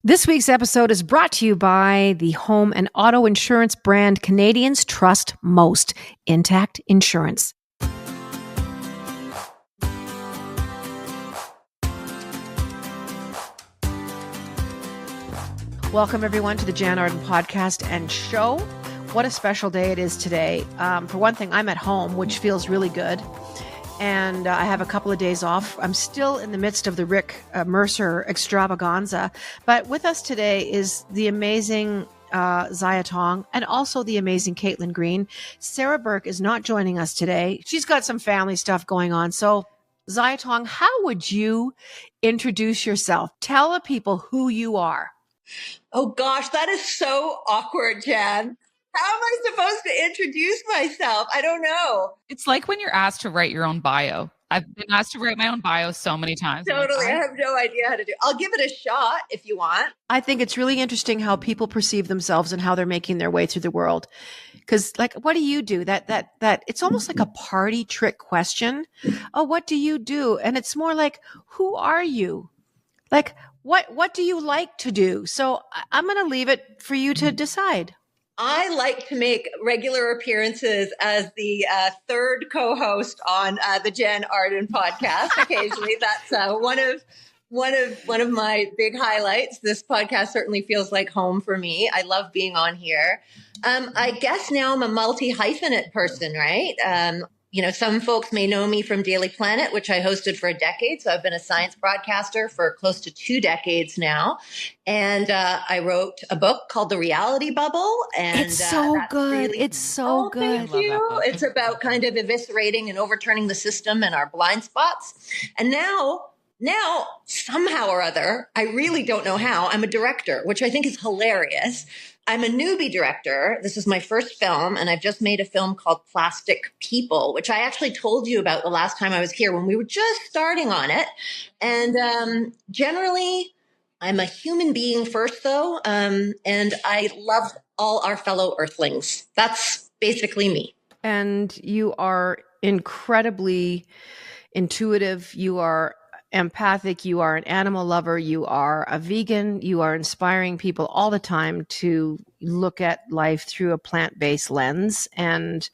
This week's episode is brought to you by the home and auto insurance brand Canadians trust most, Intact Insurance. Welcome, everyone, to the Jann Arden podcast and show. What a special day it is today. For one thing, I'm at home, which feels really good. And I have a couple of days off. I'm still in the midst of the Rick Mercer extravaganza. But with us today is the amazing Ziya Tong and also the amazing Caitlin Green. Sarah Burke is not joining us today. She's got some family stuff going on. So Ziya Tong, how would you introduce yourself? Tell the people who you are. Oh gosh, that is so awkward, Jan. How am I supposed to introduce myself? I don't know. It's like when you're asked to write your own bio. I've been asked to write my own bio so many times. Totally. I have no idea how to do it. I'll give it a shot if you want. I think it's really interesting how people perceive themselves and how they're making their way through the world. Because, like, what do you do? That it's almost like a party trick question. Oh, what do you do? And it's more like, who are you? Like, what do you like to do? So I'm going to leave it for you to decide. I like to make regular appearances as the third co-host on the Jann Arden podcast. Occasionally, that's one of my big highlights. This podcast certainly feels like home for me. I love being on here. I guess now I'm a multi-hyphenate person, right? Some folks may know me from Daily Planet, which I hosted for a decade. So I've been a science broadcaster for close to 2 decades now. And I wrote a book called The Reality Bubble. And it's so good. It's so good. Thank you. It's about kind of eviscerating and overturning the system and our blind spots. And now, somehow or other, I really don't know how, I'm a director, which I think is hilarious. I'm a newbie director. This is my first film, and I've just made a film called Plastic People, which I actually told you about the last time I was here when we were just starting on it. And generally, I'm a human being first, though, and I love all our fellow Earthlings. That's basically me. And you are incredibly intuitive. You are empathic, you are an animal lover, you are a vegan, you are inspiring people all the time to look at life through a plant-based lens. And,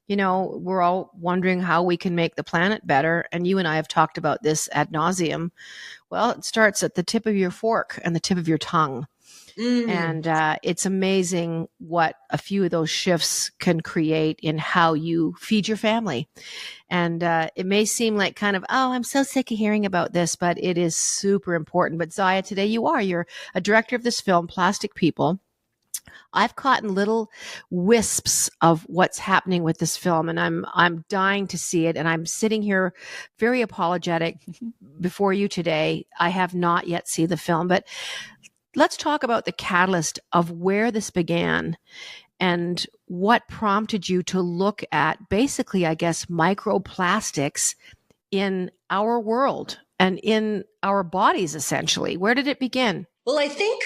we're all wondering how we can make the planet better. And you and I have talked about this ad nauseum. Well, it starts at the tip of your fork and the tip of your tongue. And it's amazing what a few of those shifts can create in how you feed your family. And it may seem like kind of, oh, I'm so sick of hearing about this, but it is super important. But Ziya, today you're a director of this film, Plastic People. I've caught in little wisps of what's happening with this film, and I'm dying to see it. And I'm sitting here very apologetic before you today. I have not yet seen the film, but let's talk about the catalyst of where this began and what prompted you to look at basically, I guess, microplastics in our world and in our bodies, essentially. Where did it begin? Well, I think,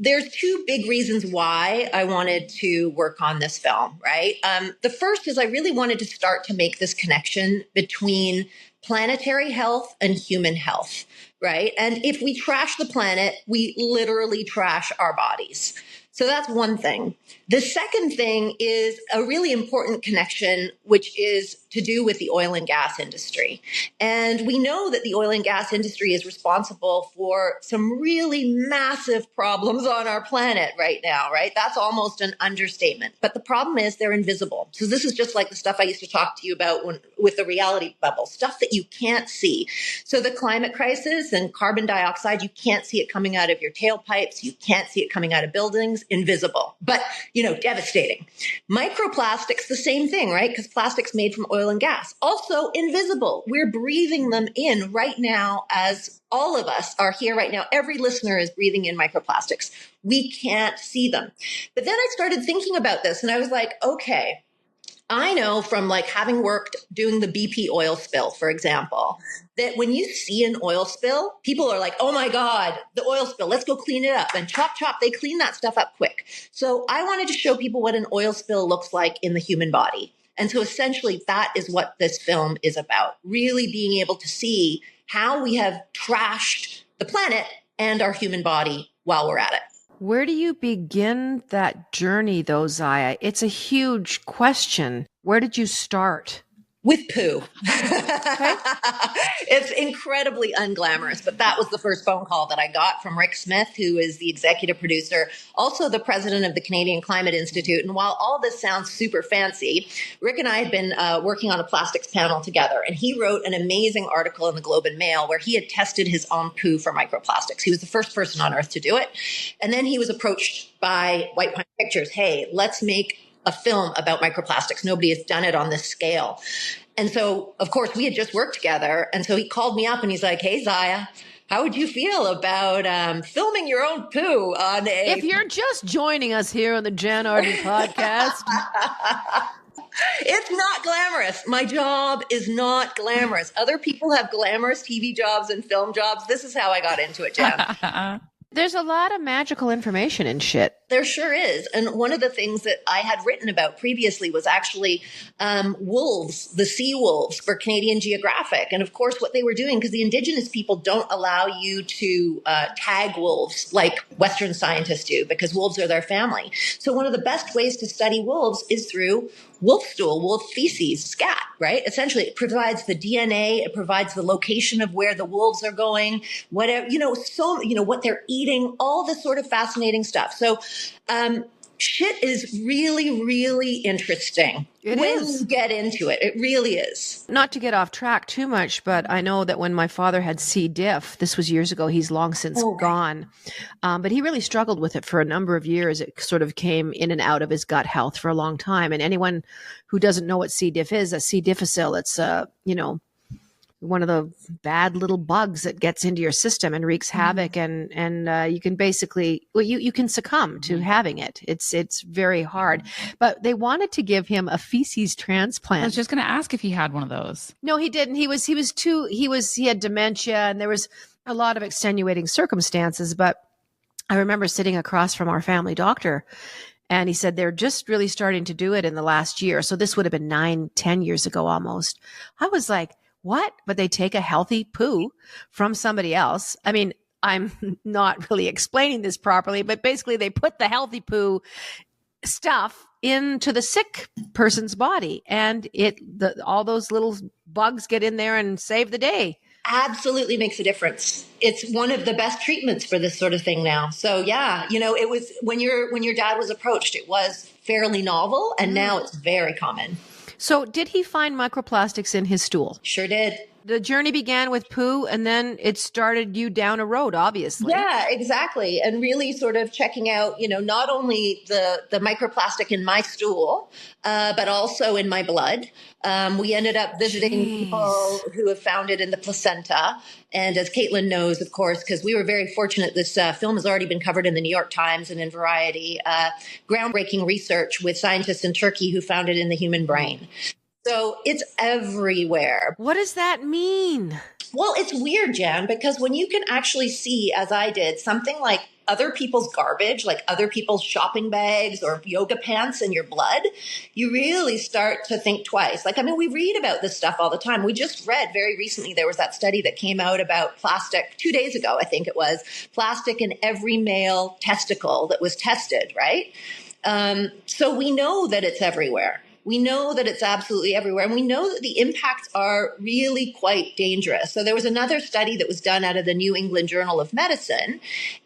there's 2 big reasons why I wanted to work on this film, right? The first is I really wanted to start to make this connection between planetary health and human health, right? And if we trash the planet, we literally trash our bodies. So that's one thing. The second thing is a really important connection, which is to do with the oil and gas industry. And we know that the oil and gas industry is responsible for some really massive problems on our planet right now, right? That's almost an understatement. But the problem is they're invisible. So this is just like the stuff I used to talk to you about with the reality bubble, stuff that you can't see. So the climate crisis and carbon dioxide, you can't see it coming out of your tailpipes. You can't see it coming out of buildings, invisible, but, devastating. Microplastics, the same thing, right? Because plastic's made from oil and gas, also invisible. We're breathing them in right now as all of us are here right now. Every listener is breathing in microplastics. We can't see them. But then I started thinking about this and I was like, okay, I know from having worked doing the BP oil spill, for example, that when you see an oil spill, people are like, oh my God, the oil spill, let's go clean it up. And chop, they clean that stuff up quick. So I wanted to show people what an oil spill looks like in the human body. And so essentially that is what this film is about, really being able to see how we have trashed the planet and our human body while we're at it. Where do you begin that journey, though, Ziya? It's a huge question. Where did you start? With poo. Okay. It's incredibly unglamorous, but that was the first phone call that I got from Rick Smith, who is the executive producer, also the president of the Canadian Climate Institute. And while all this sounds super fancy, Rick and I had been working on a plastics panel together, and he wrote an amazing article in the Globe and Mail where he had tested his own poo for microplastics. He was the first person on earth to do it. And then he was approached by White Pine Pictures. Hey, let's make a film about microplastics. Nobody has done it on this scale. And so, of course, we had just worked together. And so he called me up and he's like, hey, Ziya, how would you feel about filming your own poo on a... If you're just joining us here on the Jann Arden podcast... It's not glamorous. My job is not glamorous. Other people have glamorous TV jobs and film jobs. This is how I got into it, Jann. There's a lot of magical information in shit. There sure is. And one of the things that I had written about previously was actually wolves, the sea wolves for Canadian Geographic. And of course, what they were doing, because the Indigenous people don't allow you to tag wolves like Western scientists do, because wolves are their family. So one of the best ways to study wolves is through wolf stool, wolf feces, scat, right? Essentially, it provides the DNA, it provides the location of where the wolves are going, whatever, what they're eating, all this sort of fascinating stuff. So, shit is really, really interesting when you get into it. It really is. Not to get off track too much, but I know that when my father had C. diff, this was years ago, he's long since gone. But he really struggled with it for a number of years. It sort of came in and out of his gut health for a long time. And anyone who doesn't know what C. diff is, a C. difficile, it's, one of the bad little bugs that gets into your system and wreaks havoc, and you can basically, you can succumb to having it. It's very hard. But they wanted to give him a feces transplant. I was just going to ask if he had one of those. No, he didn't. He had dementia, and there was a lot of extenuating circumstances. But I remember sitting across from our family doctor, and he said they're just really starting to do it in the last year. So this would have been 9-10 years ago almost. I was like, what? But they take a healthy poo from somebody else. I mean, I'm not really explaining this properly, but basically they put the healthy poo stuff into the sick person's body, and all those little bugs get in there and save the day. Absolutely makes a difference. It's one of the best treatments for this sort of thing now. So yeah, it was when your dad was approached, it was fairly novel, and now it's very common. So did he find microplastics in his stool? Sure did. The journey began with poo, and then it started you down a road, obviously. Yeah, exactly. And really sort of checking out, not only the microplastic in my stool, but also in my blood. We ended up visiting people who have found it in the placenta. And as Caitlin knows, of course, because we were very fortunate, this film has already been covered in the New York Times and in Variety, groundbreaking research with scientists in Turkey who found it in the human brain. So it's everywhere. What does that mean? Well, it's weird, Jann, because when you can actually see, as I did, something like other people's garbage, like other people's shopping bags or yoga pants in your blood, you really start to think twice. We read about this stuff all the time. We just read very recently, there was that study that came out about plastic 2 days ago, I think it was, plastic in every male testicle that was tested, right? So we know that it's everywhere. We know that it's absolutely everywhere. And we know that the impacts are really quite dangerous. So there was another study that was done out of the New England Journal of Medicine.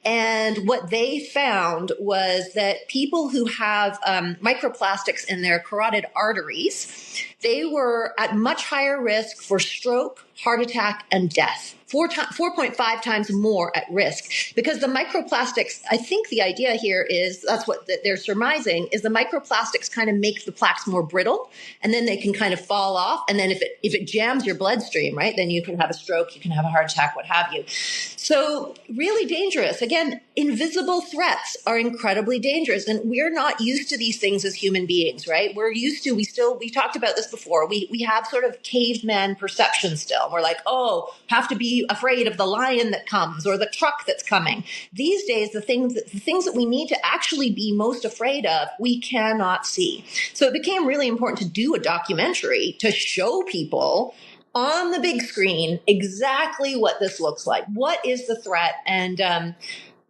And what they found was that people who have microplastics in their carotid arteries, they were at much higher risk for stroke, heart attack, and death. 4.5 times more at risk, because the microplastics, I think the idea here is, that's what they're surmising, is the microplastics kind of make the plaques more brittle, and then they can kind of fall off. And then if it jams your bloodstream, right, then you can have a stroke, you can have a heart attack, what have you. So really dangerous. Again, invisible threats are incredibly dangerous. And we're not used to these things as human beings, right? We're used to, we talked about this before. We have sort of caveman perception still. We're like, have to be afraid of the lion that comes or the truck that's coming. These days, the things that we need to actually be most afraid of, we cannot see. So it became really important to do a documentary to show people on the big screen exactly what this looks like. What is the threat? And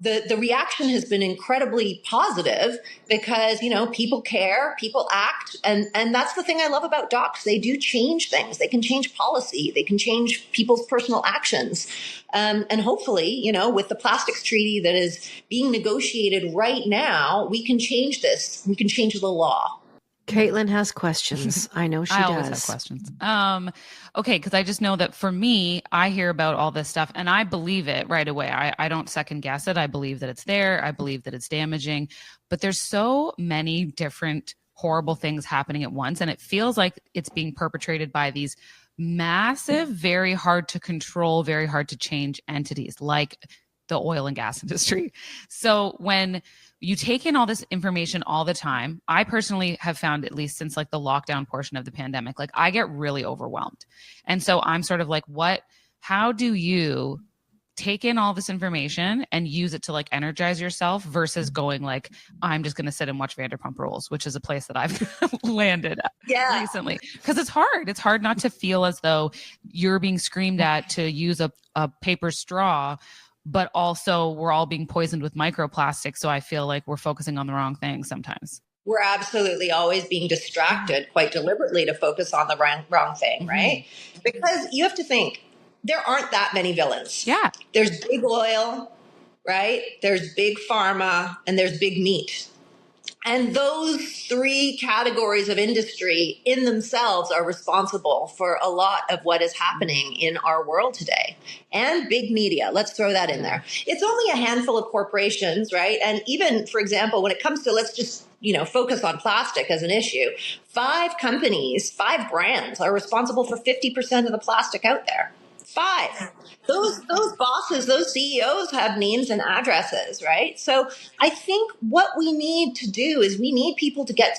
the reaction has been incredibly positive because, people care, people act. And that's the thing I love about docs. They do change things. They can change policy. They can change people's personal actions. And hopefully, with the plastics treaty that is being negotiated right now, we can change this. We can change the law. Caitlin has questions. I know she does. I always have questions. Okay, because I just know that for me, I hear about all this stuff and I believe it right away. I don't second guess it. I believe that it's there. I believe that it's damaging. But there's so many different horrible things happening at once. And it feels like it's being perpetrated by these massive, very hard to control, very hard to change entities like the oil and gas industry. So when you take in all this information all the time, I personally have found, at least since like the lockdown portion of the pandemic, like I get really overwhelmed. And so I'm sort of like, how do you take in all this information and use it to like energize yourself versus going like, I'm just going to sit and watch Vanderpump Rules, which is a place that I've landed recently. Because it's hard. It's hard not to feel as though you're being screamed at to use a paper straw, but also we're all being poisoned with microplastics. So I feel like we're focusing on the wrong thing sometimes. We're absolutely always being distracted quite deliberately to focus on the wrong thing, right? Because you have to think, there aren't that many villains. Yeah. There's big oil, right? There's big pharma, and there's big meat. And those three categories of industry in themselves are responsible for a lot of what is happening in our world today. And big media, let's throw that in there. It's only a handful of corporations, right? And even, for example, when it comes to, let's just, focus on plastic as an issue, 5 companies, 5 brands are responsible for 50% of the plastic out there. 5. Those bosses, those CEOs have names and addresses, right? So I think what we need to do is we need people to get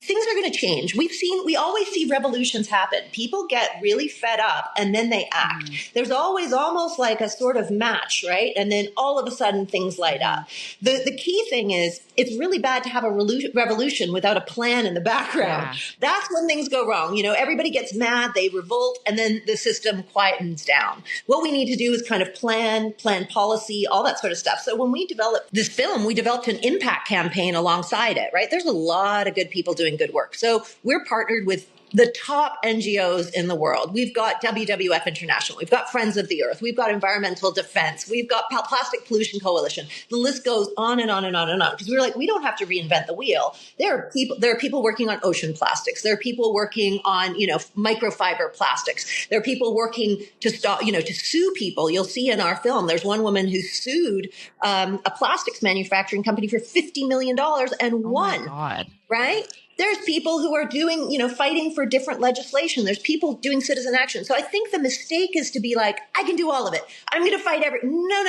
things are going to change. We always see revolutions happen. People get really fed up and then they act. There's always almost like a sort of match, right? And then all of a sudden things light up. The key thing is it's really bad to have a revolution without a plan in the background. Yeah. That's when things go wrong. Everybody gets mad, they revolt, and then the system quietens down. What we need to do is kind of plan policy, all that sort of stuff. So when we developed this film, we developed an impact campaign alongside it, right? There's a lot of good people doing good work. So we're partnered with the top NGOs in the world. We've got WWF International. We've got Friends of the Earth. We've got Environmental Defense. We've got Plastic Pollution Coalition. The list goes on and on and on and on. Because we're like, we don't have to reinvent the wheel. There are people working on ocean plastics. There are people working on, microfiber plastics. There are people working to stop, to sue people. You'll see in our film, there's one woman who sued a plastics manufacturing company for $50 million and won. Oh my God. Right? There's people who are doing, fighting for different legislation. There's people doing citizen action. So I think the mistake is to be like, I can do all of it. I'm going to fight No.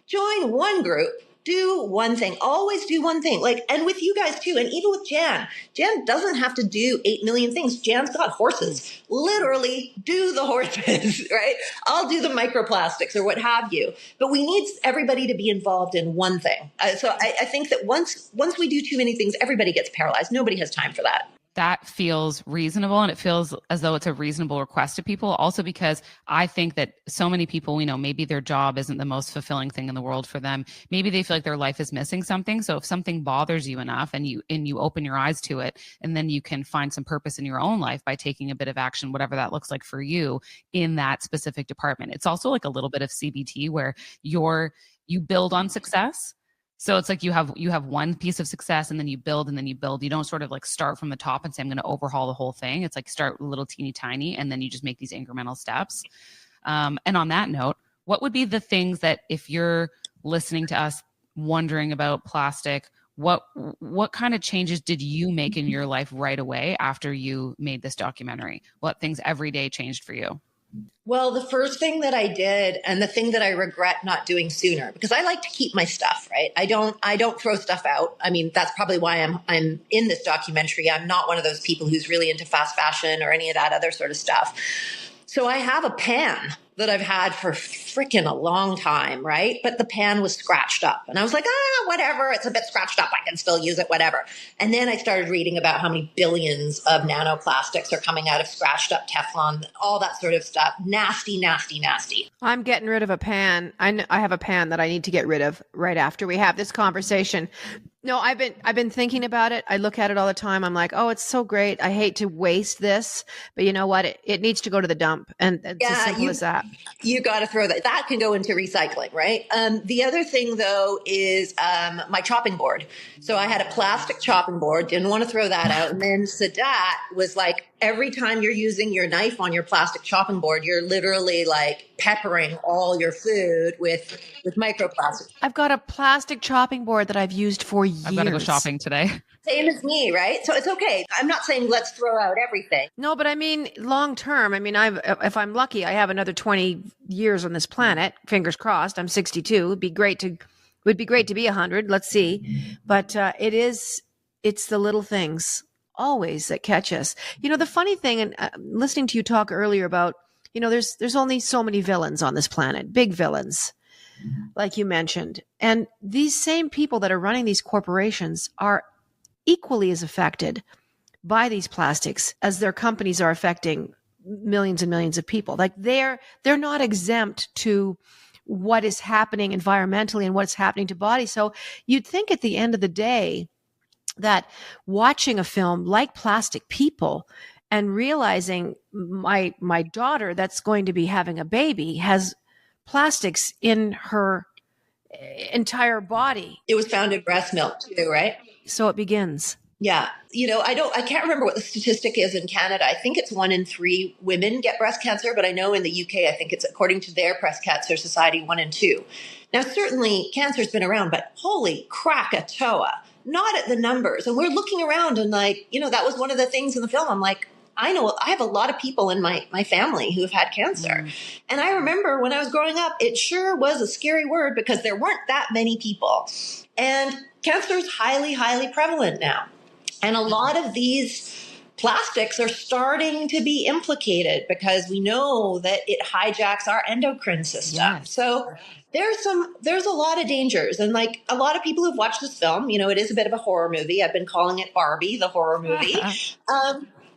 Join one group. Do one thing. Always do one thing. And with you guys too. And even with Jann. Jann doesn't have to do 8 million things. Jann's got horses. Literally do the horses, right? I'll do the microplastics or what have you. But we need everybody to be involved in one thing. So I think that once we do too many things, everybody gets paralyzed. Nobody has time for that. That feels reasonable, and it feels as though it's a reasonable request to people. Also because I think that so many people, maybe their job isn't the most fulfilling thing in the world for them. Maybe they feel like their life is missing something. So if something bothers you enough and you open your eyes to it, and then you can find some purpose in your own life by taking a bit of action, whatever that looks like for you in that specific department. It's also like a little bit of CBT where you build on success. So it's like you have one piece of success and then you build and then you build. You don't sort of like start from the top and say, I'm going to overhaul the whole thing. It's like start a little teeny tiny and then you just make these incremental steps. And on that note, what would be the things that if you're listening to us wondering about plastic, what kind of changes did you make in your life right away after you made this documentary? What things every day changed for you? Well, the first thing that I did, and the thing that I regret not doing sooner, because I like to keep my stuff, right? I don't throw stuff out. I mean, that's probably why I'm in this documentary. I'm not one of those people who's really into fast fashion or any of that other sort of stuff. So I have a pan that I've had for freaking a long time, right? But the pan was scratched up. And I was like, whatever. It's a bit scratched up. I can still use it, whatever. And then I started reading about how many billions of nanoplastics are coming out of scratched up Teflon, all that sort of stuff. Nasty, nasty, nasty. I'm getting rid of a pan. I have a pan that I need to get rid of right after we have this conversation. No, I've been thinking about it. I look at it all the time. I'm like, oh, it's so great. I hate to waste this, but you know what? It needs to go to the dump, and it's as simple as that. You got to throw that. That can go into recycling, right? The other thing, though, is my chopping board. So I had a plastic chopping board. Didn't want to throw that out. And then Sadat was like, every time you're using your knife on your plastic chopping board, you're literally like peppering all your food with microplastics. I've got a plastic chopping board that I've used for years. I've got to go shopping today. Same as me, right? So it's okay. I'm not saying let's throw out everything. No, but I mean, long term, I mean, if I'm lucky, I have another 20 years on this planet. Fingers crossed. I'm 62. Would be great to be 100. Let's see. But it's the little things always that catch us. You know, the funny thing, and listening to you talk earlier about, you know, there's only so many villains on this planet, big villains, like you mentioned. And these same people that are running these corporations are equally as affected by these plastics as their companies are affecting millions and millions of people. Like they're not exempt to what is happening environmentally and what's happening to bodies. So you'd think at the end of the day that watching a film like Plastic People and realizing my daughter that's going to be having a baby has plastics in her entire body. It was found in breast milk too, right? So it begins. Yeah. You know, I can't remember what the statistic is in Canada. I think it's 1 in 3 women get breast cancer, but I know in the UK, I think it's according to their breast cancer society, 1 in 2. Now, certainly cancer's been around, but holy Krakatoa, not at the numbers. And we're looking around and like, you know, that was one of the things in the film. I'm like, I know I have a lot of people in my family who have had cancer. And I remember when I was growing up, it sure was a scary word because there weren't that many people. And cancer is highly, highly prevalent now. And a lot of these plastics are starting to be implicated because we know that it hijacks our endocrine system. Yes. So there's a lot of dangers. And like a lot of people who've watched this film, you know, it is a bit of a horror movie. I've been calling it Barbie, the horror movie.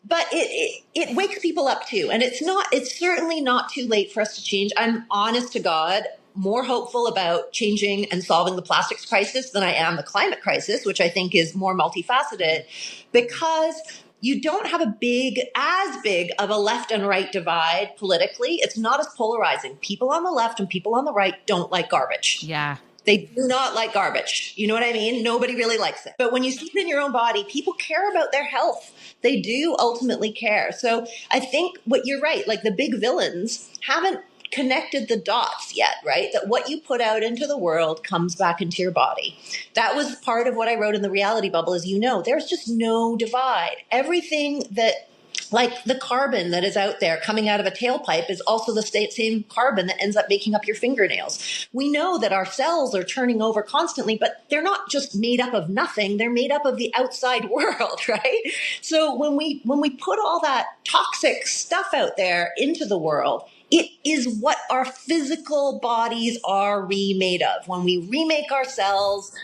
But it wakes people up too. And it's certainly not too late for us to change. I'm honest to God, more hopeful about changing and solving the plastics crisis than I am the climate crisis, which I think is more multifaceted, because you don't have as big of a left and right divide politically. It's not as polarizing. People on the left and people on the right don't like garbage. Yeah. They do not like garbage. You know what I mean? Nobody really likes it. But when you see it in your own body, people care about their health. They do ultimately care. So I think what you're right, like the big villains haven't connected the dots yet, right? That what you put out into the world comes back into your body. That was part of what I wrote in the reality bubble, as you know, there's just no divide. Everything that, like the carbon that is out there coming out of a tailpipe is also the same carbon that ends up making up your fingernails. We know that our cells are turning over constantly, but they're not just made up of nothing. They're made up of the outside world, right? So when we put all that toxic stuff out there into the world, it is what our physical bodies are remade of. When we remake our cells,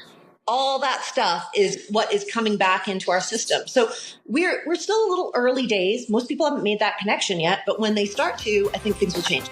all that stuff is what is coming back into our system. So we're still a little early days. Most people haven't made that connection yet, but when they start to, I think things will change.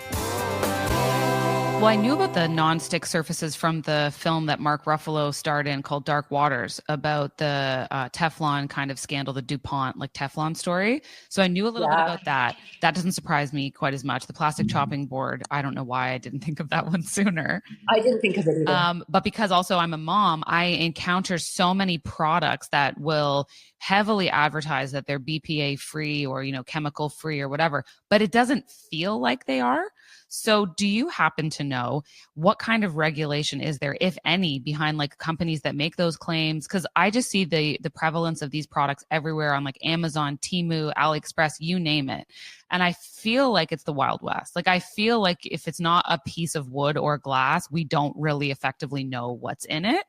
Well, I knew about the non-stick surfaces from the film that Mark Ruffalo starred in called Dark Waters, about the Teflon kind of scandal, the DuPont like Teflon story. So I knew a little bit about that. That doesn't surprise me quite as much. The plastic chopping board, I don't know why I didn't think of that one sooner. I didn't think of it either. But because also I'm a mom, I encounter so many products that will heavily advertise that they're BPA free or, you know, chemical free or whatever, but it doesn't feel like they are. So do you happen to know what kind of regulation is there, if any, behind like companies that make those claims? Because I just see the prevalence of these products everywhere on like Amazon, Temu, AliExpress, you name it. And I feel like it's the Wild West. Like I feel like if it's not a piece of wood or glass, we don't really effectively know what's in it.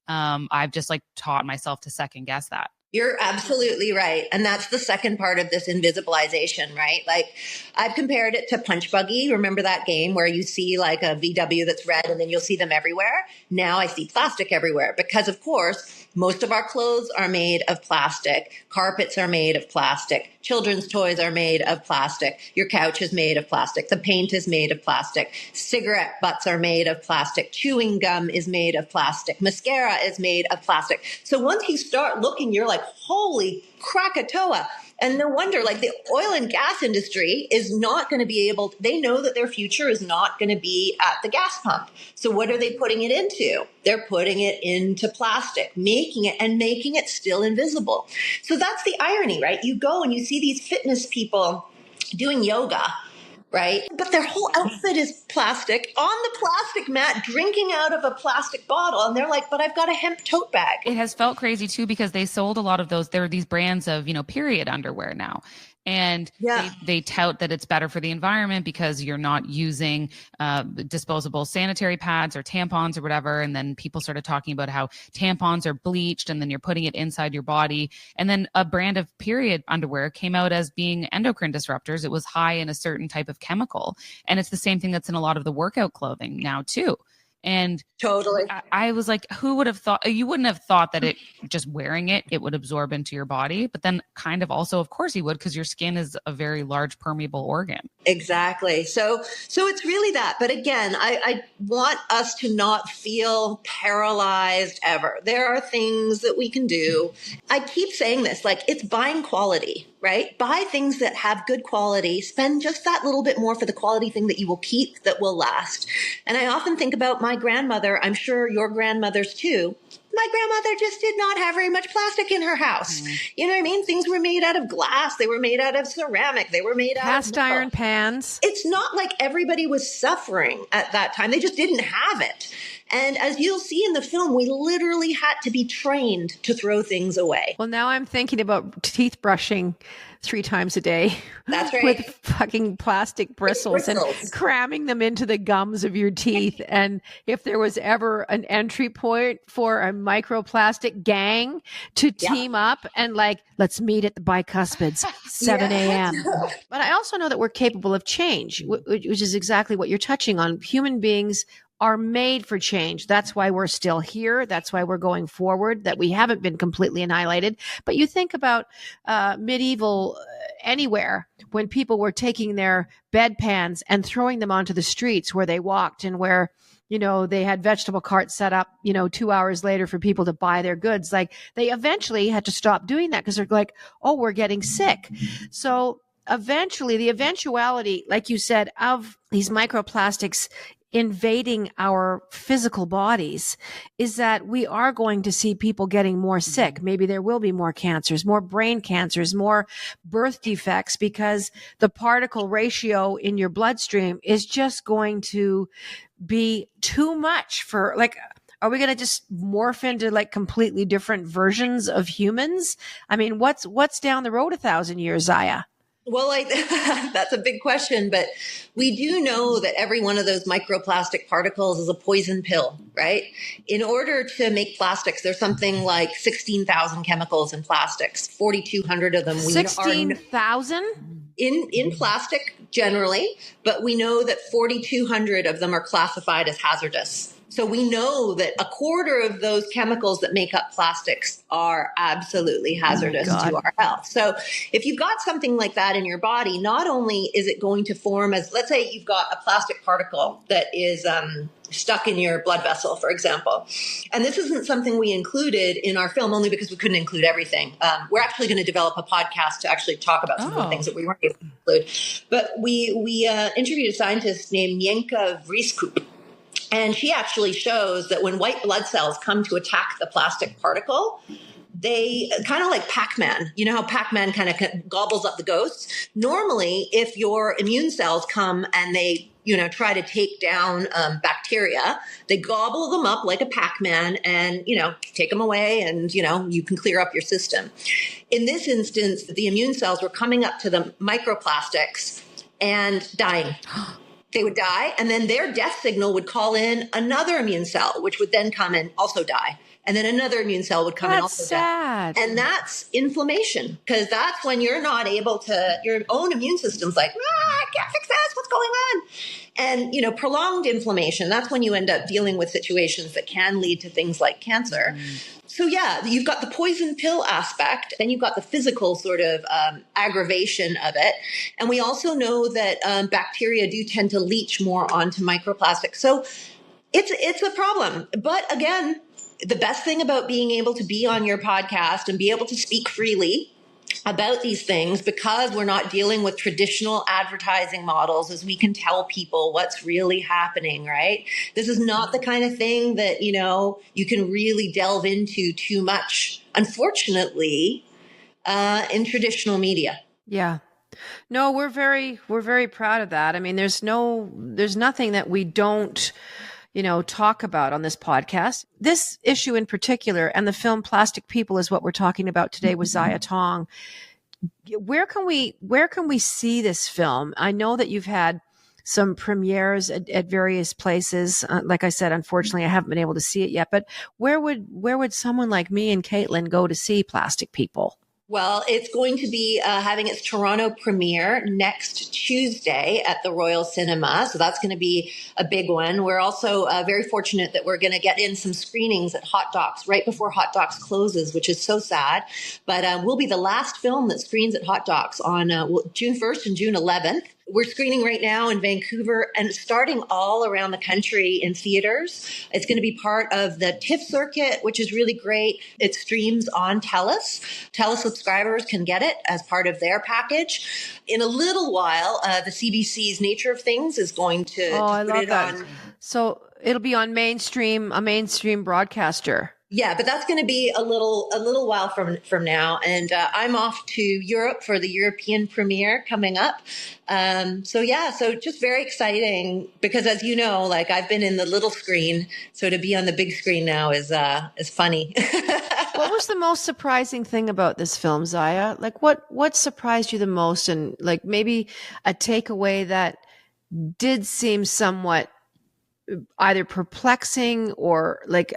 I've just like taught myself to second guess that. You're absolutely right. And that's the second part of this invisibilization, right? Like I've compared it to Punch Buggy. Remember that game where you see like a VW that's red and then you'll see them everywhere? Now I see plastic everywhere because, of course, most of our clothes are made of plastic. Carpets are made of plastic. Children's toys are made of plastic. Your couch is made of plastic. The paint is made of plastic. Cigarette butts are made of plastic. Chewing gum is made of plastic. Mascara is made of plastic. So once you start looking, you're like, holy Krakatoa. And no wonder, like the oil and gas industry is not going to be able, they know that their future is not going to be at the gas pump. So what are they putting it into? They're putting it into plastic, making it still invisible. So that's the irony, right? You go and you see these fitness people doing yoga, right? But their whole outfit is plastic on the plastic mat, drinking out of a plastic bottle. And they're like, but I've got a hemp tote bag. It has felt crazy too, because they sold a lot of those. There are these brands of, period underwear now. And they tout that it's better for the environment because you're not using disposable sanitary pads or tampons or whatever. And then people started talking about how tampons are bleached and then you're putting it inside your body. And then a brand of period underwear came out as being endocrine disruptors. It was high in a certain type of chemical. And it's the same thing that's in a lot of the workout clothing now too. And totally, I was like, who would have thought? You wouldn't have thought that it just wearing it would absorb into your body. But then kind of also, of course you would, because your skin is a very large permeable organ. Exactly. So it's really that. But again, I want us to not feel paralyzed ever. There are things that we can do. I keep saying this, like it's buying quality, right? Buy things that have good quality. Spend just that little bit more for the quality thing that you will keep, that will last. And I often think about my grandmother. I'm sure your grandmothers too. My grandmother just did not have very much plastic in her house. You know what I mean? Things were made out of glass. They were made out of ceramic. They were made out of cast iron pans. It's not like everybody was suffering at that time. They just didn't have it. And as you'll see in the film, we literally had to be trained to throw things away. Well, now I'm thinking about teeth brushing 3 times a day. That's right. With fucking plastic bristles and cramming them into the gums of your teeth. And if there was ever an entry point for a microplastic gang to team up and like, let's meet at the bicuspids, 7 a.m. But I also know that we're capable of change, which is exactly what you're touching on. Human beings are made for change. That's why we're still here. That's why we're going forward, that we haven't been completely annihilated. But you think about medieval anywhere, when people were taking their bedpans and throwing them onto the streets where they walked, and where, they had vegetable carts set up, 2 hours later for people to buy their goods. Like, they eventually had to stop doing that because they're like, oh, we're getting sick. So eventually, the eventuality, like you said, of these microplastics invading our physical bodies is that we are going to see people getting more sick. Maybe there will be more cancers, more brain cancers, more birth defects, because the particle ratio in your bloodstream is just going to be too much for, like, are we going to just morph into like completely different versions of humans? I mean, what's down the road 1,000 years, Ziya? Well, that's a big question, but we do know that every one of those microplastic particles is a poison pill, right? In order to make plastics, there's something like 16,000 chemicals in plastics, 4,200 of them. 16,000? In plastic generally, but we know that 4,200 of them are classified as hazardous. So we know that a quarter of those chemicals that make up plastics are absolutely hazardous to our health. So if you've got something like that in your body, not only is it going to form as, let's say you've got a plastic particle that is stuck in your blood vessel, for example. And this isn't something we included in our film only because we couldn't include everything. We're actually going to develop a podcast to actually talk about some of the things that we weren't able to include. But we interviewed a scientist named Yenka Vrieskup. And she actually shows that when white blood cells come to attack the plastic particle, they kind of like Pac-Man. You know how Pac-Man kind of gobbles up the ghosts? Normally, if your immune cells come and they, try to take down bacteria, they gobble them up like a Pac-Man and, take them away and, you can clear up your system. In this instance, the immune cells were coming up to the microplastics and dying. They would die, and then their death signal would call in another immune cell, which would then come and also die. And then another immune cell would come and also sad. die. And that's inflammation, because that's when you're not able to, your own immune system's like, I can't fix this, what's going on? And, prolonged inflammation, that's when you end up dealing with situations that can lead to things like cancer. So yeah, you've got the poison pill aspect, then you've got the physical sort of aggravation of it. And we also know that bacteria do tend to leach more onto microplastics. So it's a problem. But again, the best thing about being able to be on your podcast and be able to speak freely about these things, because we're not dealing with traditional advertising models, is we can tell people what's really happening, right? This is not the kind of thing that, you can really delve into too much, unfortunately, in traditional media. Yeah. No, we're very proud of that. I mean, there's nothing that we don't, talk about on this podcast. This issue in particular, and the film Plastic People is what we're talking about today with Ziya Tong. Where can we see this film? I know that you've had some premieres at various places. Like I said, unfortunately, I haven't been able to see it yet, but where would someone like me and Caitlin go to see Plastic People? Well, it's going to be having its Toronto premiere next Tuesday at the Royal Cinema. So that's going to be a big one. We're also very fortunate that we're going to get in some screenings at Hot Docs right before Hot Docs closes, which is so sad. But we'll be the last film that screens at Hot Docs on June 1st and June 11th. We're screening right now in Vancouver and starting all around the country in theaters. It's going to be part of the TIFF circuit, which is really great. It streams on TELUS. TELUS subscribers can get it as part of their package. In a little while, the CBC's Nature of Things is going to put it on. So it'll be on a mainstream broadcaster. Yeah, but that's going to be a little while from now. And I'm off to Europe for the European premiere coming up. So just very exciting, because as you know, like, I've been in the little screen, so to be on the big screen now is funny. What was the most surprising thing about this film, Ziya? Like, what surprised you the most, and like maybe a takeaway that did seem somewhat either perplexing or like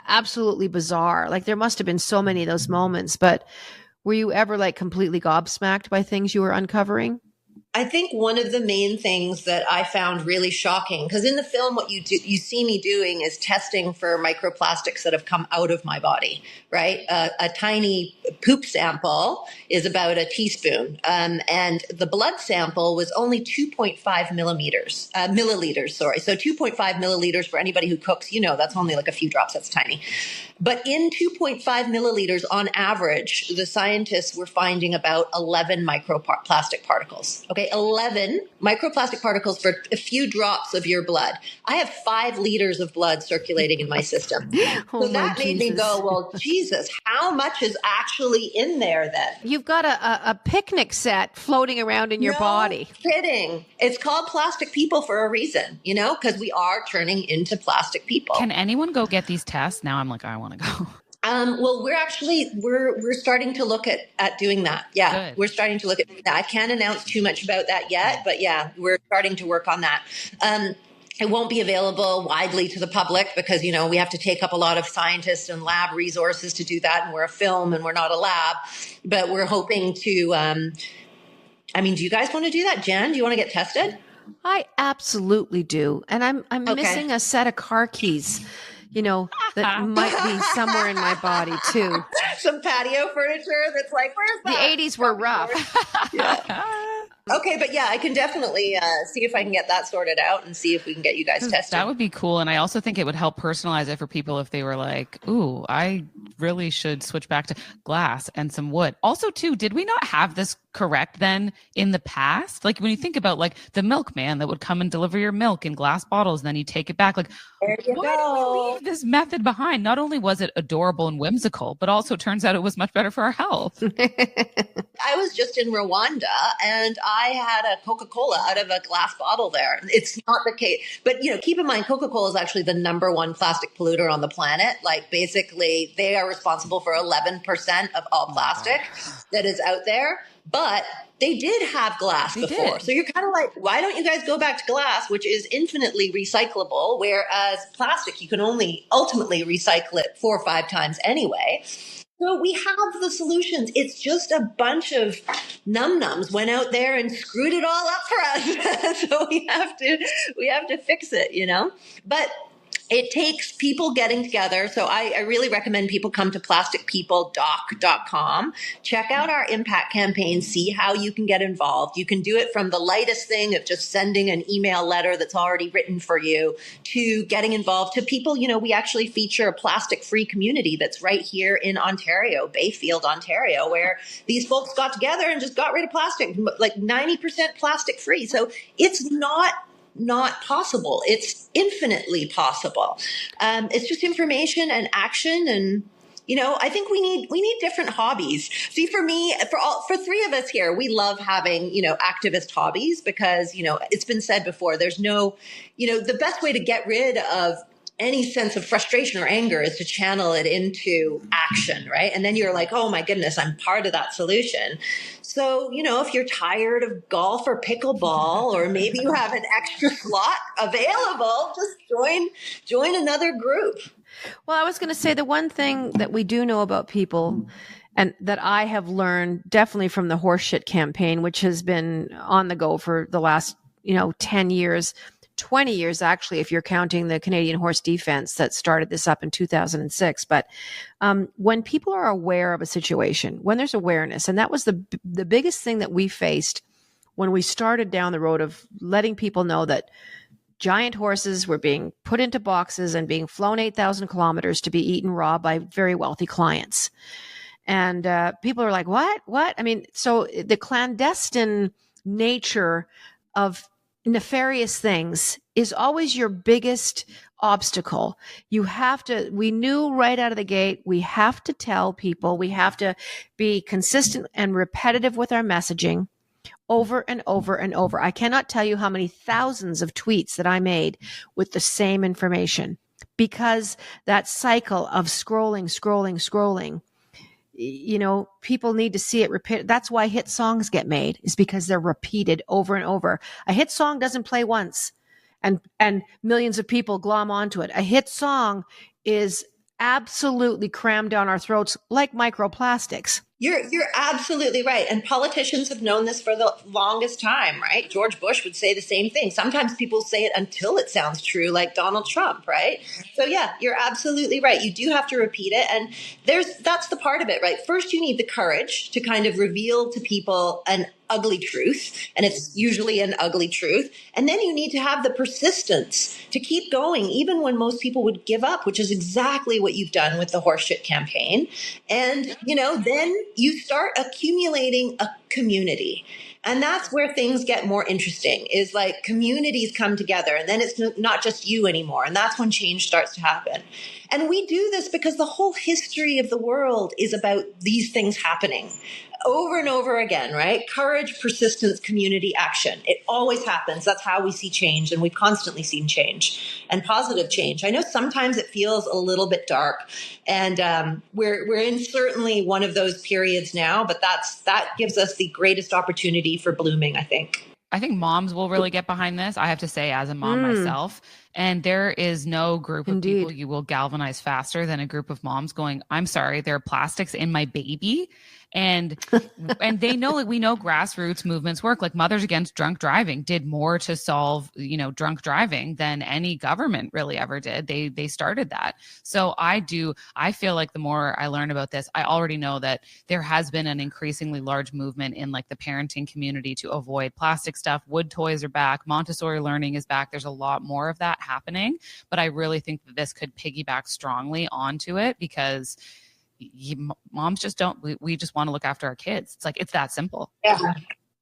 absolutely bizarre? Like, there must have been so many of those moments, but were you ever like completely gobsmacked by things you were uncovering? I think one of the main things that I found really shocking, because in the film, what you see me doing is testing for microplastics that have come out of my body, right? A tiny poop sample is about a teaspoon. And the blood sample was only 2.5 milliliters. So 2.5 milliliters for anybody who cooks, that's only like a few drops. That's tiny. But in 2.5 milliliters on average, the scientists were finding about 11 microplastic particles. Okay, 11 microplastic particles for a few drops of your blood. I have 5 liters of blood circulating in my system. So that made me go, well, Jesus, how much is actually in there then? You've got a picnic set floating around in your body. Kidding. It's called Plastic People for a reason, because we are turning into plastic people. Can anyone go get these tests? Now I'm like, I want to go. Well, we're starting to look at doing that. Yeah, Good. We're starting to look at that. I can't announce too much about that yet, but yeah, we're starting to work on that. It won't be available widely to the public because, we have to take up a lot of scientists and lab resources to do that. And we're a film and we're not a lab, but we're hoping to, do you guys want to do that? Jen, do you want to get tested? I absolutely do. And I'm missing a set of car keys, that might be somewhere in my body too. Some patio furniture that's like, where's that? The 80s were rough. Yeah. Okay, but yeah, I can definitely see if I can get that sorted out and see if we can get you guys tested. That would be cool. And I also think it would help personalize it for people if they were like, ooh, I really should switch back to glass and some wood. Also, too, did we not have this correct then in the past? Like when you think about like the milkman that would come and deliver your milk in glass bottles, and then you take it back. Like, why did we leave this method behind? Not only was it adorable and whimsical, but also turns out it was much better for our health. I was just in Rwanda and I had a Coca-Cola out of a glass bottle there. It's not the case. But, keep in mind, Coca-Cola is actually the number one plastic polluter on the planet. Like basically they are responsible for 11% of all plastic that is out there. but they did have glass before. So you're kind of like, why don't you guys go back to glass, which is infinitely recyclable, whereas plastic, you can only ultimately recycle it 4 or 5 times anyway. So we have the solutions. It's just a bunch of num-nums went out there and screwed it all up for us. So we have to fix it, you know? But it takes people getting together. So I really recommend people come to plasticpeopledoc.com, check out our impact campaign, see how you can get involved. You can do it from the lightest thing of just sending an email letter that's already written for you to getting involved to people. You know, we actually feature a plastic-free community that's right here in Ontario, Bayfield, Ontario, where these folks got together and just got rid of plastic, like 90% plastic free. So it's not possible. It's infinitely possible. It's just information and action. And, you know, I think we need different hobbies. See, for me, for 3 of us here, we love having, you know, activist hobbies because, you know, it's been said before, there's no, you know, the best way to get rid of any sense of frustration or anger is to channel it into action, right? And then you're like, oh my goodness, I'm part of that solution. So, you know, if you're tired of golf or pickleball, or maybe you have an extra slot available, just join another group. Well, I was going to say the one thing that we do know about people and that I have learned definitely from the horseshit campaign, which has been on the go for the last, you know, 10 years, 20 years, actually, if you're counting the Canadian Horse Defense that started this up in 2006. But when people are aware of a situation, when there's awareness, and that was the biggest thing that we faced when we started down the road of letting people know that giant horses were being put into boxes and being flown 8,000 kilometers to be eaten raw by very wealthy clients. And people are like, what? I mean, so the clandestine nature of nefarious things is always your biggest obstacle. We knew right out of the gate, we have to tell people, we have to be consistent and repetitive with our messaging over and over and over. I cannot tell you how many thousands of tweets that I made with the same information, because that cycle of scrolling, you know, people need to see it repeat. That's why hit songs get made, is because they're repeated over and over. A hit song doesn't play once and millions of people glom onto it. A hit song is absolutely crammed down our throats like microplastics. You're absolutely right. And politicians have known this for the longest time, right? George Bush would say the same thing. Sometimes people say it until it sounds true, like Donald Trump, right? So yeah, you're absolutely right. You do have to repeat it. And that's the part of it, right? First, you need the courage to kind of reveal to people an ugly truth, and it's usually an ugly truth. And then you need to have the persistence to keep going, even when most people would give up, which is exactly what you've done with the horseshit campaign. And, you know, then you start accumulating a community. And that's where things get more interesting, is like communities come together, and then it's not just you anymore. And that's when change starts to happen. And we do this because the whole history of the world is about these things happening over and over again, right? Courage, persistence, community, action. It always happens. That's how we see change. And we've constantly seen change and positive change. I know sometimes it feels a little bit dark, and we're in certainly one of those periods now, but that gives us the greatest opportunity for blooming, I think. I think moms will really get behind this. I have to say, as a mom myself, and there is no group of people you will galvanize faster than a group of moms going, I'm sorry, there are plastics in my baby. And they know, like, we know grassroots movements work. Like Mothers Against Drunk Driving did more to solve, you know, drunk driving than any government really ever did. They started that. So I feel like the more I learn about this, I already know that there has been an increasingly large movement in like the parenting community to avoid plastic stuff. Wood toys are back. Montessori learning is back. There's a lot more of that happening, but I really think that this could piggyback strongly onto it, because moms just we just want to look after our kids. It's like, it's that simple. Yeah.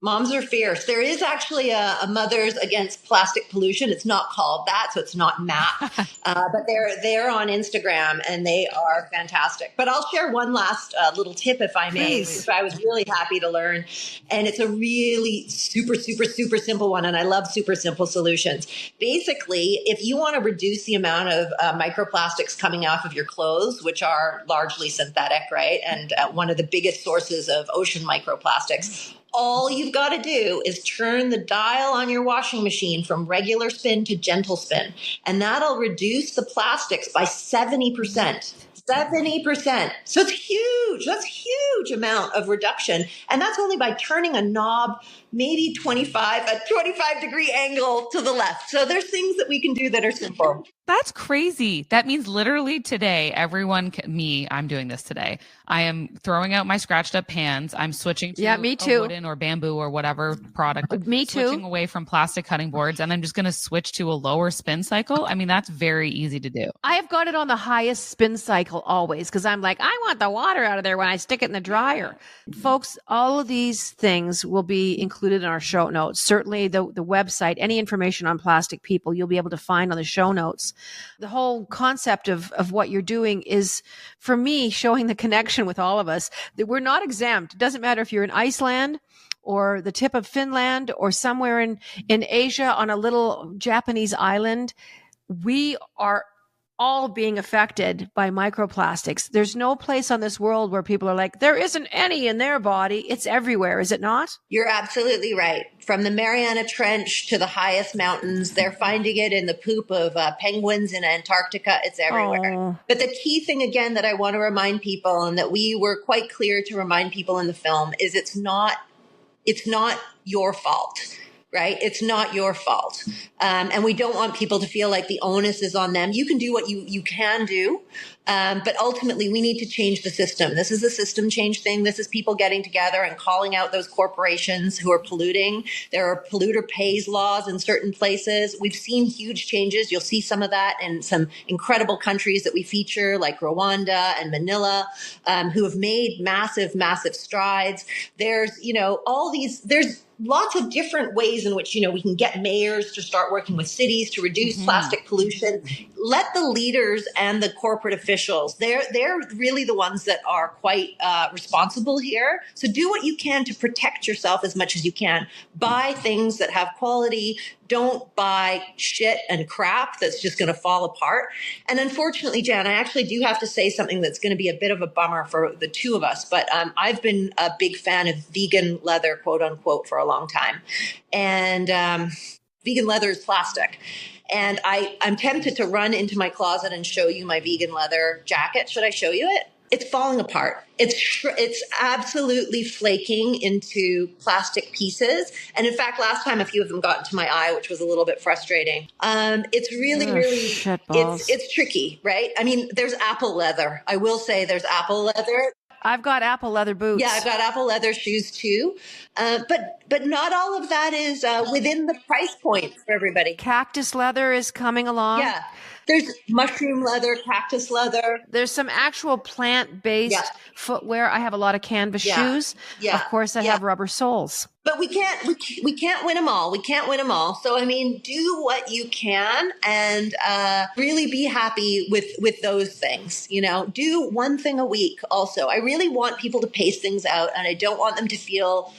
Moms are fierce. There is actually a Mothers Against Plastic Pollution. It's not called that, so it's not MAP, but they're on Instagram, and they are fantastic. But I'll share one last little tip, if I may, which I was really happy to learn. And it's a really super, super, super simple one, and I love super simple solutions. Basically, if you want to reduce the amount of microplastics coming off of your clothes, which are largely synthetic, right, and one of the biggest sources of ocean microplastics, all you've got to do is turn the dial on your washing machine from regular spin to gentle spin, and that'll reduce the plastics by 70%. 70%. So it's huge. That's a huge amount of reduction. And that's only by turning a knob, maybe a 25-degree angle to the left. So there's things that we can do that are simple. That's crazy. That means literally today, I'm doing this today. I am throwing out my scratched up pans. I'm switching to me too. a wooden or bamboo or whatever product. Me too. Switching away from plastic cutting boards, and I'm just going to switch to a lower spin cycle. I mean, that's very easy to do. I have got it on the highest spin cycle always because I'm like, I want the water out of there when I stick it in the dryer. Folks, all of these things will be included in our show notes. Certainly the website, any information on plastic people, you'll be able to find on the show notes. The whole concept of what you're doing is, for me, showing the connection with all of us that we're not exempt. It doesn't matter if you're in Iceland or the tip of Finland or somewhere in Asia on a little Japanese island. We are all being affected by microplastics. There's no place on this world where people are like, there isn't any in their body. It's everywhere, is it not? You're absolutely right. From the Mariana Trench to the highest mountains, they're finding it in the poop of penguins in Antarctica. It's everywhere. Oh. But the key thing, again, that I want to remind people, and that we were quite clear to remind people in the film, is it's not your fault. Right? It's not your fault. And we don't want people to feel like the onus is on them. You can do what you can do. But ultimately, we need to change the system. This is a system change thing. This is people getting together and calling out those corporations who are polluting. There are polluter pays laws in certain places. We've seen huge changes. You'll see some of that in some incredible countries that we feature, like Rwanda and Manila, who have made massive, massive strides. There's, there's lots of different ways in which, we can get mayors to start working with cities to reduce plastic pollution. Let the leaders and the corporate officials, they're really the ones that are quite responsible here. So do what you can to protect yourself as much as you can. Buy things that have quality. Don't buy shit and crap that's just going to fall apart. And unfortunately, Jann, I actually do have to say something that's going to be a bit of a bummer for the two of us. But I've been a big fan of vegan leather, quote unquote, for a long time. And vegan leather is plastic. And I'm tempted to run into my closet and show you my vegan leather jacket. Should I show you it? It's falling apart. It's absolutely flaking into plastic pieces. And in fact, last time a few of them got into my eye, which was a little bit frustrating. It's really, it's tricky, right? I mean, there's Apple leather. I will say there's Apple leather. I've got Apple leather boots. Yeah, I've got Apple leather shoes too. But not all of that is within the price point for everybody. Cactus leather is coming along. Yeah. There's mushroom leather, cactus leather. There's some actual plant-based footwear. I have a lot of canvas shoes. Yeah. Of course, I have rubber soles. But we can't win them all. We can't win them all. So, I mean, do what you can and really be happy with those things. Do one thing a week also. I really want people to pace things out, and I don't want them to feel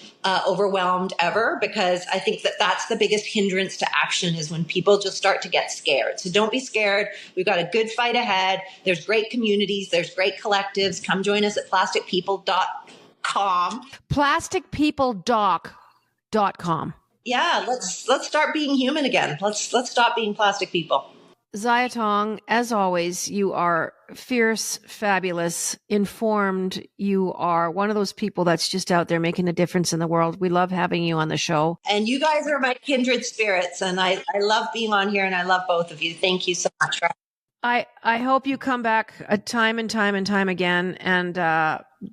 overwhelmed ever, because I think that's the biggest hindrance to action, is when people just start to get scared. So don't be scared. We've got a good fight ahead. There's great communities. There's great collectives. Come join us at plasticpeople.com. Plasticpeopledoc.com. Yeah, let's start being human again. Let's stop being plastic people. Ziya Tong, as always, you are fierce, fabulous, informed. You are one of those people that's just out there making a difference in the world. We love having you on the show. And you guys are my kindred spirits, and I love being on here, and I love both of you. Thank you so much. I hope you come back time and time and time again. And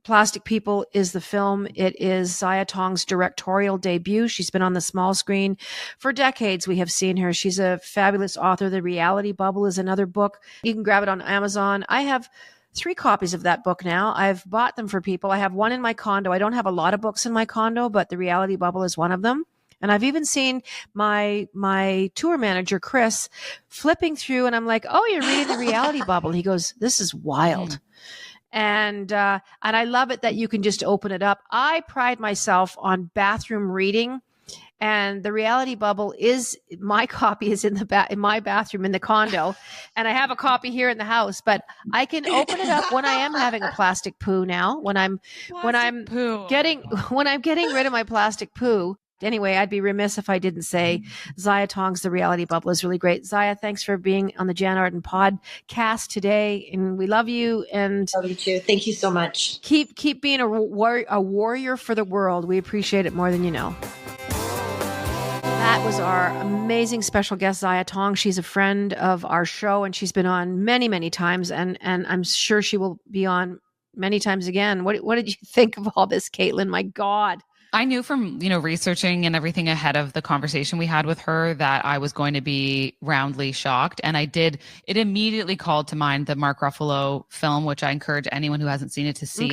Plastic People is the film. It is Ziya Tong's directorial debut. She's been on the small screen for decades. We have seen her. She's a fabulous author. The Reality Bubble is another book. You can grab it on Amazon. I have 3 copies of that book now. I've bought them for people. I have one in my condo. I don't have a lot of books in my condo, but The Reality Bubble is one of them. And I've even seen my tour manager, Chris, flipping through, and I'm like, oh, you're reading The Reality Bubble. He goes, this is wild. And I love it that you can just open it up. I pride myself on bathroom reading. And the reality bubble is, my copy is in in my bathroom in the condo, and I have a copy here in the house, but I can open it up when I am having a plastic poo now, when I'm getting rid of my plastic poo. Anyway, I'd be remiss if I didn't say Ziya Tong's The Reality Bubble is really great. Ziya, thanks for being on the Jann Arden podcast today, and we love you. And love you too. Thank you so much. Keep being a warrior for the world. We appreciate it more than you know. That was our amazing special guest, Ziya Tong. She's a friend of our show, and she's been on many, many times, and I'm sure she will be on many times again. What did you think of all this, Caitlin? My God. I knew from, researching and everything ahead of the conversation we had with her that I was going to be roundly shocked. And it immediately called to mind the Mark Ruffalo film, which I encourage anyone who hasn't seen it to see,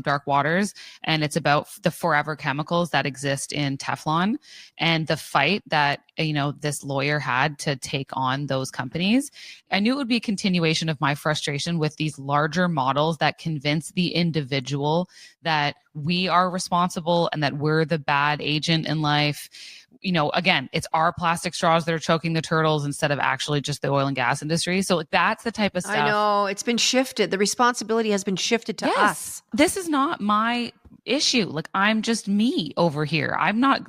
Dark Waters. And it's about the forever chemicals that exist in Teflon and the fight that, this lawyer had to take on those companies. I knew it would be a continuation of my frustration with these larger models that convince the individual that we are responsible and that we're the bad agent in life. Again, it's our plastic straws that are choking the turtles instead of actually just the oil and gas industry. So that's the type of stuff. I know, it's been shifted. The responsibility has been shifted to us. This is not my issue. Like, I'm just me over here. I'm not,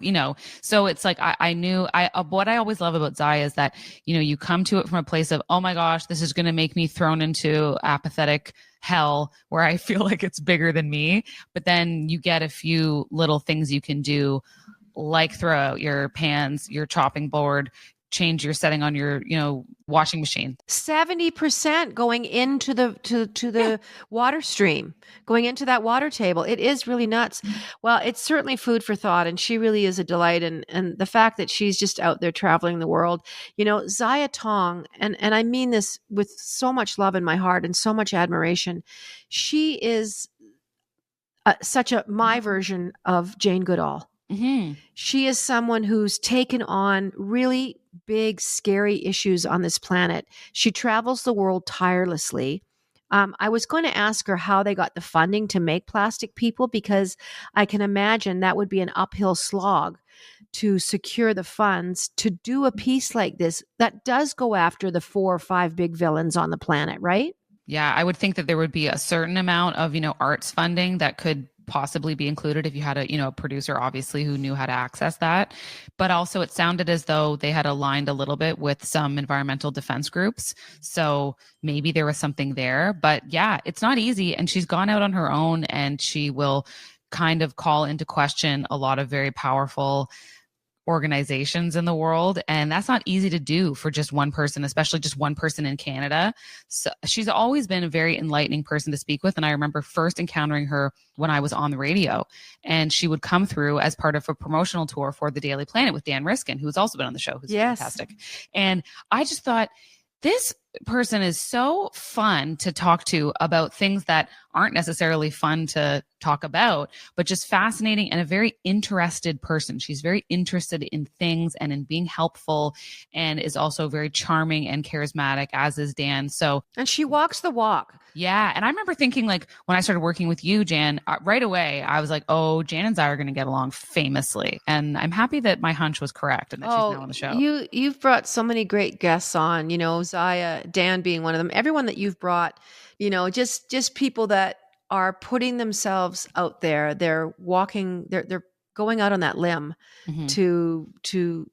so it's like, I knew what I always love about Ziya is that, you come to it from a place of, oh my gosh, this is going to make me thrown into apathetic hell where I feel like it's bigger than me. But then you get a few little things you can do, like throw out your pans, your chopping board, change your setting on your, washing machine. 70% going into the water stream, going into that water table. It is really nuts. Well, it's certainly food for thought, and she really is a delight. And the fact that she's just out there traveling the world, Ziya Tong, and I mean this with so much love in my heart and so much admiration. She is my version of Jane Goodall. Mm-hmm. She is someone who's taken on really big, scary issues on this planet. She travels the world tirelessly. I was going to ask her how they got the funding to make Plastic People, because I can imagine that would be an uphill slog to secure the funds to do a piece like this that does go after the 4 or 5 big villains on the planet, right? Yeah, I would think that there would be a certain amount of, arts funding that could possibly be included if you had a producer, obviously, who knew how to access that. But also it sounded as though they had aligned a little bit with some environmental defense groups. So maybe there was something there. But yeah, it's not easy. And she's gone out on her own, and she will kind of call into question a lot of very powerful organizations in the world, and that's not easy to do for just one person, especially just one person in Canada. So she's always been a very enlightening person to speak with, and I remember first encountering her when I was on the radio, and she would come through as part of a promotional tour for the Daily Planet with Dan Riskin, who's also been on the show, who's fantastic. And I just thought, this person is so fun to talk to about things that aren't necessarily fun to talk about, but just fascinating, and a very interested person. She's very interested in things and in being helpful, and is also very charming and charismatic, as is Dan. And she walks the walk. Yeah. And I remember thinking, like, when I started working with you, Jann, right away, I was like, oh, Jann and Ziya are going to get along famously. And I'm happy that my hunch was correct and that she's now on the show. You've brought so many great guests on, Ziya, Dan being one of them, everyone that you've brought, just people that are putting themselves out there. They're walking, they're going out on that limb to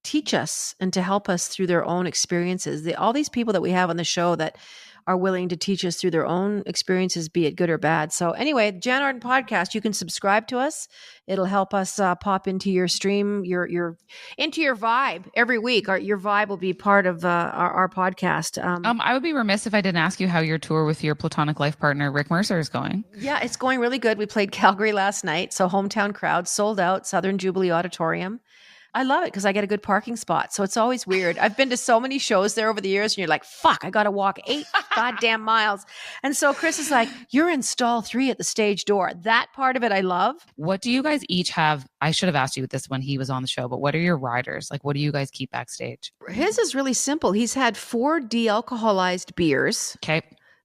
teach us and to help us through their own experiences. All these people that we have on the show that are willing to teach us through their own experiences, be it good or bad. So anyway, the Jann Arden podcast, you can subscribe to us. It'll help us pop into your stream, your into your vibe every week. Your vibe will be part of our podcast. I would be remiss if I didn't ask you how your tour with your platonic life partner, Rick Mercer, is going. Yeah, it's going really good. We played Calgary last night. So hometown crowd, sold out, Southern Jubilee Auditorium. I love it because I get a good parking spot. So it's always weird. I've been to so many shows there over the years, and you're like, fuck, I got to walk 8 goddamn miles. And so Chris is like, you're in stall 3 at the stage door. That part of it I love. What do you guys each have? I should have asked you this when he was on the show, but what are your riders? Like, what do you guys keep backstage? His is really simple. He's had 4 de-alcoholized beers. Okay.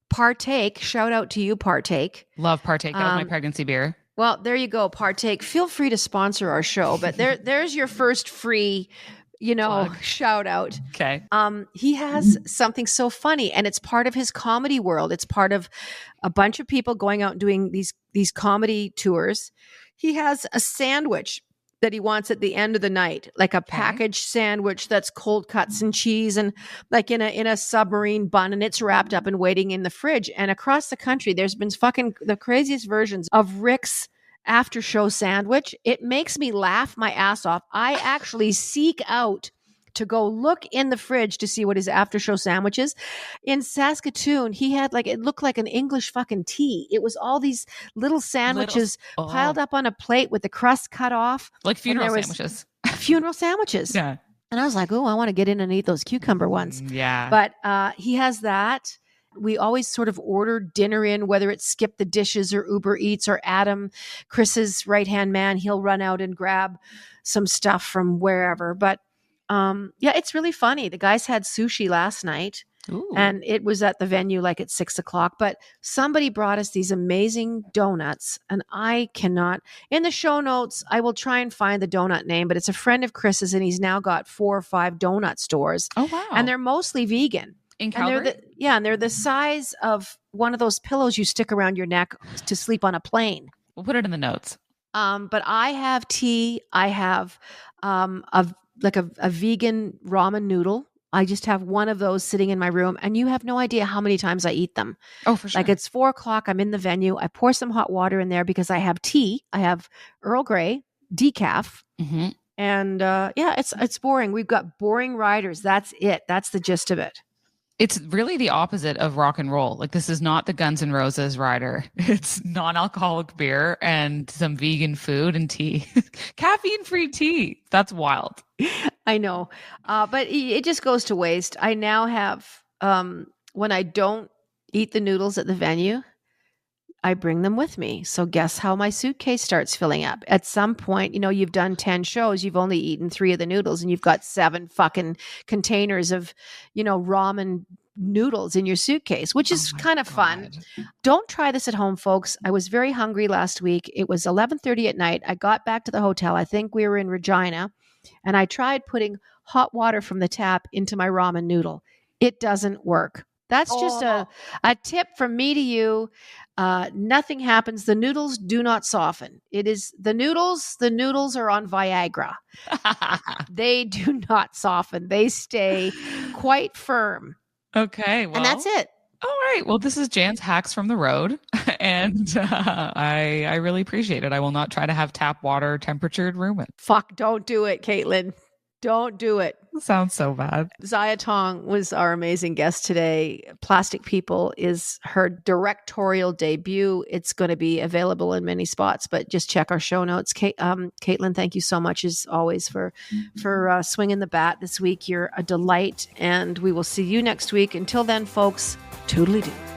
Partake. Shout out to you, Partake. Love Partake. That was my pregnancy beer. Well, there you go. Partake. Feel free to sponsor our show, but there's your first free, Plug. shout out. Okay. He has something so funny, and it's part of his comedy world. It's part of a bunch of people going out and doing these comedy tours. He has a sandwich that he wants at the end of the night, like a packaged sandwich that's cold cuts and cheese and like in a submarine bun, and it's wrapped up and waiting in the fridge. And across the country, there's been fucking the craziest versions of Rick's after show sandwich. It makes me laugh my ass off. I actually seek out to go look in the fridge to see what his after show sandwich is. In Saskatoon, he had it looked like an English fucking tea. It was all these little sandwiches piled up on a plate with the crust cut off. Like funeral sandwiches. Funeral sandwiches. Yeah. And I was like, oh, I want to get in and eat those cucumber ones. Yeah. But he has that. We always sort of order dinner in, whether it's Skip the Dishes or Uber Eats or Adam, Chris's right-hand man. He'll run out and grab some stuff from wherever. But it's really funny. The guys had sushi last night. Ooh. And it was at the venue like at 6:00, but somebody brought us these amazing donuts, and I cannot, in the show notes, I will try and find the donut name, but it's a friend of Chris's, and he's now got 4 or 5 donut stores. Oh, wow. And they're mostly vegan. In Calgary? And they're the size of one of those pillows you stick around your neck to sleep on a plane. We'll put it in the notes. But I have tea. I have a vegan ramen noodle. I just have one of those sitting in my room, and you have no idea how many times I eat them. Oh, for sure. Like it's 4:00. I'm in the venue. I pour some hot water in there because I have tea. I have Earl Grey, decaf. Mm-hmm. And it's boring. We've got boring riders. That's it. That's the gist of it. It's really the opposite of rock and roll. Like, this is not the Guns N' Roses rider. It's non-alcoholic beer and some vegan food and tea. Caffeine-free tea. That's wild. I know. But it just goes to waste. I now have, when I don't eat the noodles at the venue, I bring them with me. So guess how my suitcase starts filling up? At some point, you've done 10 shows, you've only eaten 3 of the noodles, and you've got 7 fucking containers of, ramen noodles in your suitcase, which is kind of fun. Don't try this at home, folks. I was very hungry last week. It was 11:30 at night. I got back to the hotel. I think we were in Regina, and I tried putting hot water from the tap into my ramen noodle. It doesn't work. That's just a tip from me to you. Nothing happens. The noodles do not soften. It is the noodles. The noodles are on Viagra. They do not soften. They stay quite firm. Okay. Well, and that's it. All right. Well, this is Jan's Hacks from the Road, and I really appreciate it. I will not try to have tap water temperatured room it. Fuck, don't do it, Caitlin. Don't do it. Sounds so bad. Ziya Tong was our amazing guest today. Plastic People is her directorial debut. It's going to be available in many spots, but just check our show notes. Caitlin, thank you so much as always for swinging the bat this week. You're a delight, and we will see you next week. Until then, folks, toodly-doo.